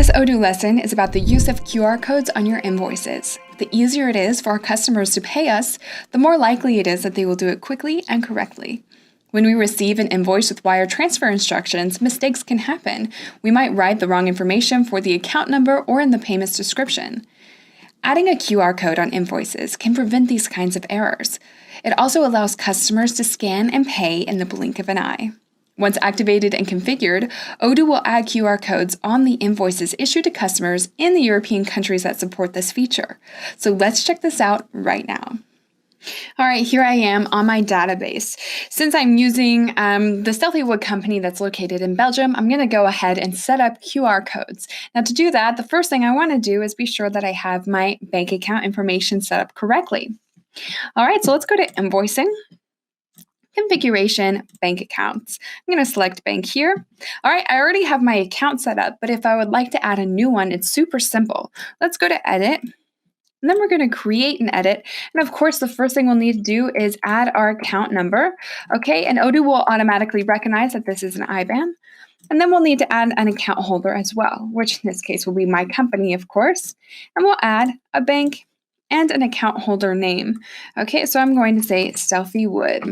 This Odoo lesson is about the use of QR codes on your invoices. The easier it is for our customers to pay us, the more likely it is that they will do it quickly and correctly. When we receive an invoice with wire transfer instructions, mistakes can happen. We might write the wrong information for the account number or in the payment's description. Adding a QR code on invoices can prevent these kinds of errors. It also allows customers to scan and pay in the blink of an eye. Once activated and configured, Odoo will add QR codes on the invoices issued to customers in the European countries that support this feature. So let's check this out right now. All right, here I am on my database. Since I'm using the Stealthy Wood company that's located in Belgium, I'm going to go ahead and set up QR codes. Now to do that, the first thing I want to do is be sure that I have my bank account information set up correctly. All right, so let's go to Invoicing. Configuration, bank accounts. I'm going to select bank here. All right, I already have my account set up, but if I would like to add a new one, it's super simple. Let's go to edit, and then we're going to create an edit. And of course, the first thing we'll need to do is add our account number. Okay, and Odoo will automatically recognize that this is an IBAN. And then we'll need to add an account holder as well, which in this case will be my company, of course. And we'll add a bank and an account holder name. Okay, so I'm going to say Stealthy Wood.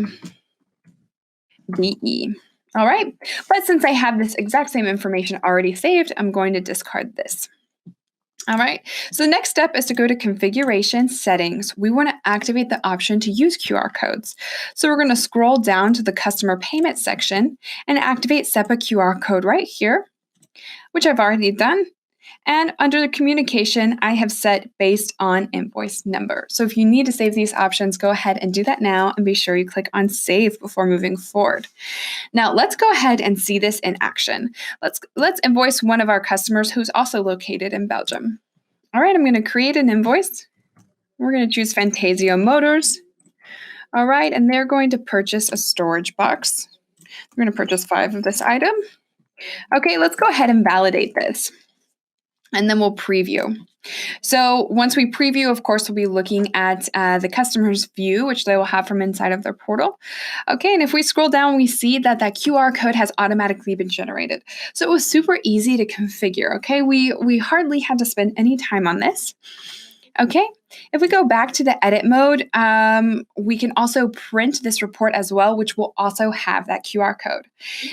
BE. All right, but since I have this exact same information already saved, I'm going to discard this. All right, so the next step is to go to Configuration Settings. We want to activate the option to use QR codes. So we're going to scroll down to the Customer Payment section and activate SEPA QR code right here, which I've already done. And under the communication, I have set based on invoice number. So if you need to save these options, go ahead and do that now and be sure you click on save before moving forward. Now let's go ahead and see this in action. Let's invoice one of our customers who's also located in Belgium. All right, I'm going to create an invoice. We're going to choose Fantasio Motors. All right, and they're going to purchase a storage box. We're going to purchase 5 of this item. Okay, let's go ahead and validate this. And then we'll preview. So once we preview, of course, we'll be looking at the customer's view, which they will have from inside of their portal. Okay, and if we scroll down, we see that that QR code has automatically been generated. So it was super easy to configure, okay? We hardly had to spend any time on this. Okay, if we go back to the edit mode, we can also print this report as well, which will also have that QR code.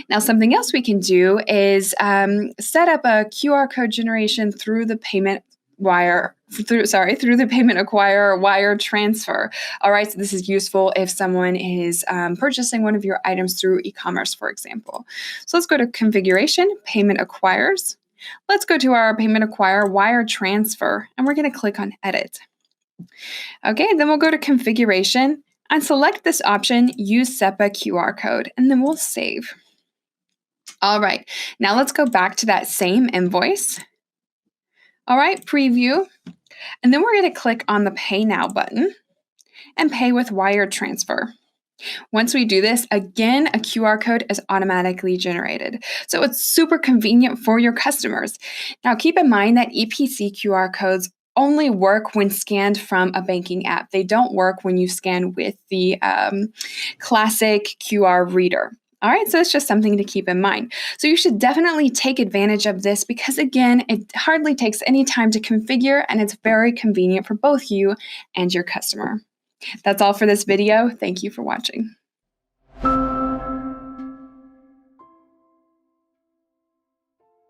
Now, something else we can do is set up a QR code generation through the payment through the payment acquire wire transfer. All right, so this is useful if someone is purchasing one of your items through e-commerce, for example. So let's go to Configuration, Payment Acquires. Let's go to our Payment Acquire Wire Transfer, and we're going to click on Edit. Okay, then we'll go to Configuration and select this option, Use SEPA QR Code, and then we'll save. All right, now let's go back to that same invoice. All right, preview, and then we're going to click on the Pay Now button and pay with wire transfer. Once we do this, again, a QR code is automatically generated. So it's super convenient for your customers. Now, keep in mind that EPC QR codes only work when scanned from a banking app. They don't work when you scan with the classic QR reader. All right, so it's just something to keep in mind. So you should definitely take advantage of this because, again, it hardly takes any time to configure and it's very convenient for both you and your customer. That's all for this video. Thank you for watching.